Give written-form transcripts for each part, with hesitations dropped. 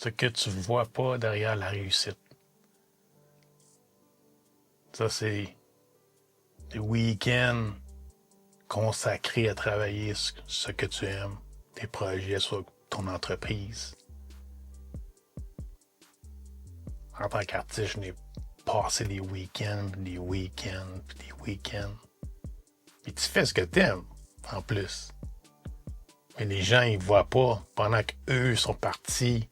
ce que tu vois pas derrière la réussite. Ça, c'est des week-ends consacrés à travailler ce que tu aimes, tes projets sur ton entreprise. En tant qu'artiste, je n'ai passé des week-ends, des week-ends, puis des week-ends. Et tu fais ce que tu aimes, en plus. Mais les gens, ils voient pas pendant qu'eux sont partis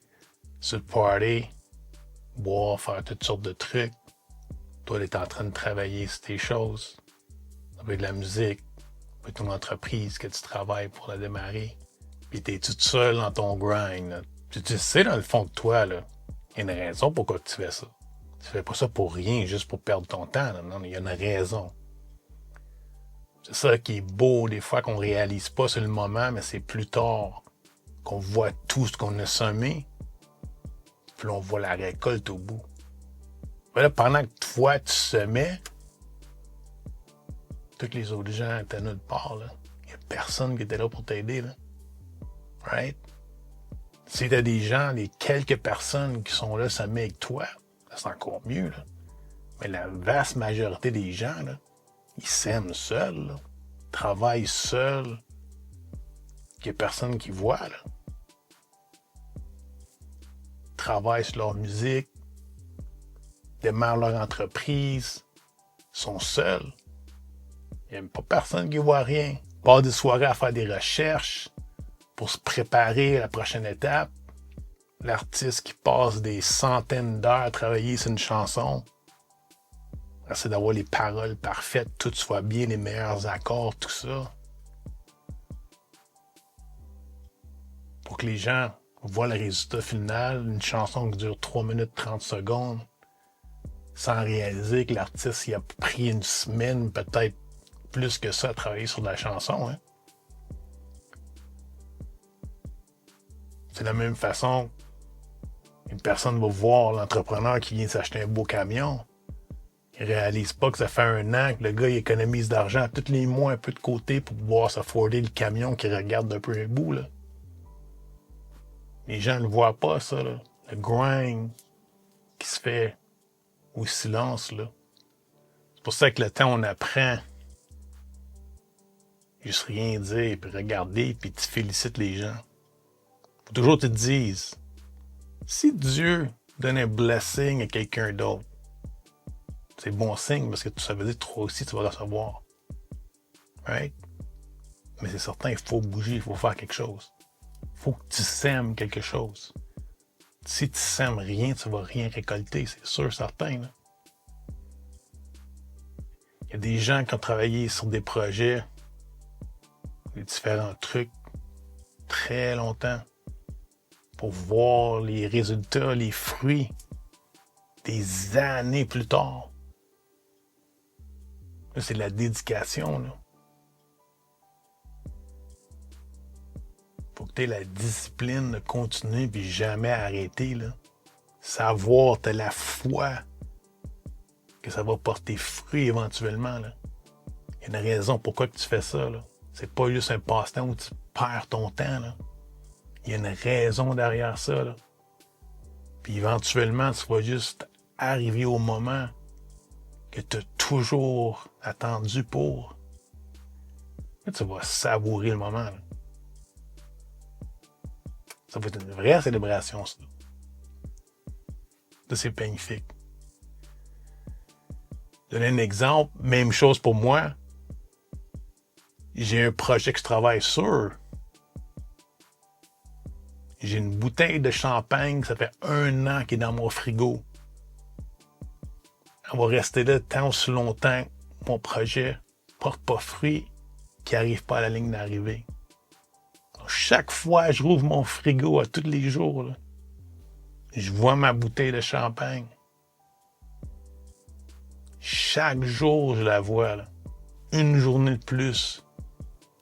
sur le party, boire, faire toutes sortes de trucs. Toi, tu es en train de travailler sur tes choses. Ça peut être de la musique, ça peut être ton entreprise que tu travailles pour la démarrer. Puis tu es tout seul dans ton grind. Là. Tu sais, dans le fond de toi, là, il y a une raison pourquoi tu fais ça. Tu fais pas ça pour rien, juste pour perdre ton temps. Là. Non, il y a une raison. C'est ça qui est beau, des fois, qu'on réalise pas sur le moment, mais c'est plus tard qu'on voit tout ce qu'on a semé, puis on voit la récolte au bout. Là, pendant que toi, tu semais, tous les autres gens étaient nulle part. Il n'y a personne qui était là pour t'aider. Là. Right? Si t'as des gens, les quelques personnes qui sont là semer avec toi, c'est encore mieux. Là. Mais la vaste majorité des gens, là, ils s'aiment seuls, là, travaillent seuls, qu'il n'y a personne qui voit. Là. Travaillent sur leur musique, démarrent leur entreprise, sont seuls. Il n'y a même pas personne qui voit rien. Pas des soirées à faire des recherches pour se préparer à la prochaine étape. L'artiste qui passe des centaines d'heures à travailler sur une chanson. C'est d'avoir les paroles parfaites, tout soit bien, les meilleurs accords, tout ça. Pour que les gens voient le résultat final, une chanson qui dure 3 minutes 30 secondes, sans réaliser que l'artiste il a pris une semaine, peut-être plus que ça, à travailler sur la chanson. Hein? C'est de la même façon, une personne va voir l'entrepreneur qui vient s'acheter un beau camion. Il réalise pas que ça fait 1 an que le gars il économise d'argent tous les mois un peu de côté pour pouvoir s'afforder le camion qu'il regarde d'un peu un bout. Là. Les gens ne le voient pas, ça. Là. Le grind qui se fait au silence. Là. C'est pour ça que le temps, on apprend. Juste rien dire, puis regarder, puis tu félicites les gens. Faut toujours te dire, si Dieu donne un blessing à quelqu'un d'autre, c'est bon signe parce que ça veut dire que toi aussi tu vas recevoir. Right? Mais c'est certain, il faut bouger, il faut faire quelque chose. Il faut que tu sèmes quelque chose. Si tu sèmes rien, tu vas rien récolter, c'est sûr, certain. Là. Il y a des gens qui ont travaillé sur des projets, des différents trucs, très longtemps, pour voir les résultats, les fruits, des années plus tard. Là, c'est de la dédication, là. Faut que tu aies la discipline de continuer puis jamais arrêter, là. Savoir, t'as la foi que ça va porter fruit éventuellement, là. Il y a une raison pourquoi que tu fais ça, là. C'est pas juste un passe-temps où tu perds ton temps, là. Il y a une raison derrière ça, là. Puis éventuellement, tu vas juste arriver au moment que tu as toujours attendu pour. Là, tu vas savourer le moment, là. Ça va être une vraie célébration, ça. Ça, c'est magnifique. Donner un exemple, même chose pour moi. J'ai un projet que je travaille sur. J'ai une bouteille de champagne, ça fait 1 an qui est dans mon frigo. Elle va rester là tant aussi longtemps que mon projet porte pas fruit, qui n'arrive pas à la ligne d'arrivée. Donc, chaque fois que je rouvre mon frigo à tous les jours, là, je vois ma bouteille de champagne. Chaque jour, je la vois. Là. Une journée de plus.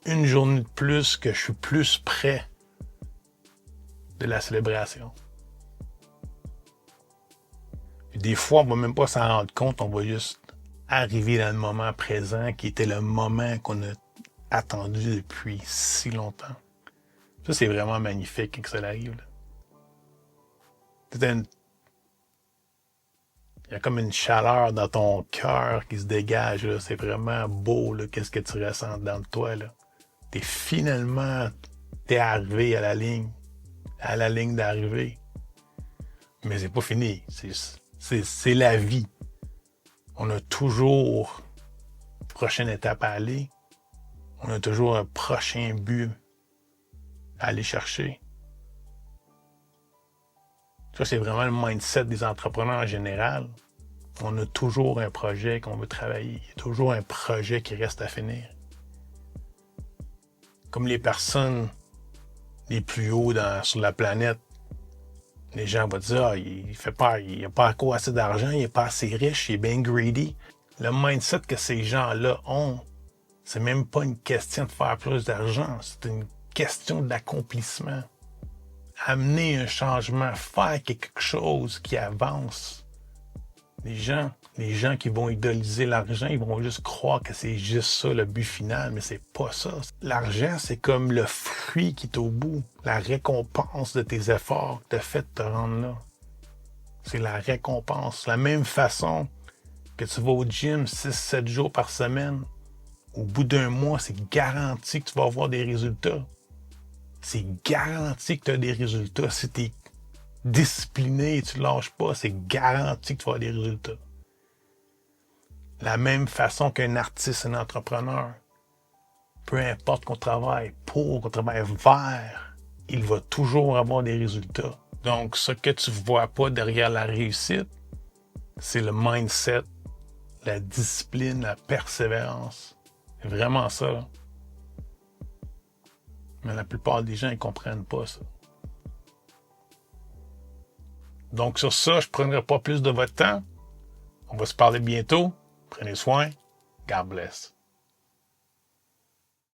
Une journée de plus que je suis plus près de la célébration. Puis des fois, on va même pas s'en rendre compte, on va juste arriver dans le moment présent qui était le moment qu'on a attendu depuis si longtemps. Ça, c'est vraiment magnifique quand ça arrive. Là. Il y a comme une chaleur dans ton cœur qui se dégage, là. C'est vraiment beau, là, qu'est-ce que tu ressens dans toi, là. T'es arrivé à la ligne d'arrivée. Mais c'est pas fini. C'est la vie. On a toujours une prochaine étape à aller. On a toujours un prochain but à aller chercher. Ça, c'est vraiment le mindset des entrepreneurs en général. On a toujours un projet qu'on veut travailler. Il y a toujours un projet qui reste à finir. Comme les personnes les plus hauts sur la planète, les gens vont dire, il n'a pas assez d'argent, il n'est pas assez riche, il est bien greedy. Le mindset que ces gens-là ont, c'est même pas une question de faire plus d'argent, c'est une question d'accomplissement. Amener un changement, faire quelque chose qui avance. Les gens qui vont idoliser l'argent, ils vont juste croire que c'est juste ça le but final, mais c'est pas ça. L'argent, c'est comme le fruit qui est au bout, la récompense de tes efforts que tu as fait de te rendre là. C'est la récompense. De la même façon que tu vas au gym 6-7 jours par semaine, au bout d'un mois, c'est garanti que tu vas avoir des résultats. C'est garanti que tu as des résultats. Si tu es discipliné et tu ne lâches pas, c'est garanti que tu vas avoir des résultats. La même façon qu'un artiste, un entrepreneur, peu importe qu'on travaille pour, qu'on travaille vers, il va toujours avoir des résultats. Donc, ce que tu ne vois pas derrière la réussite, c'est le mindset, la discipline, la persévérance. C'est vraiment ça, là. Mais la plupart des gens, ils ne comprennent pas ça. Donc, sur ça, je ne prendrai pas plus de votre temps. On va se parler bientôt. Prenez soin. God bless.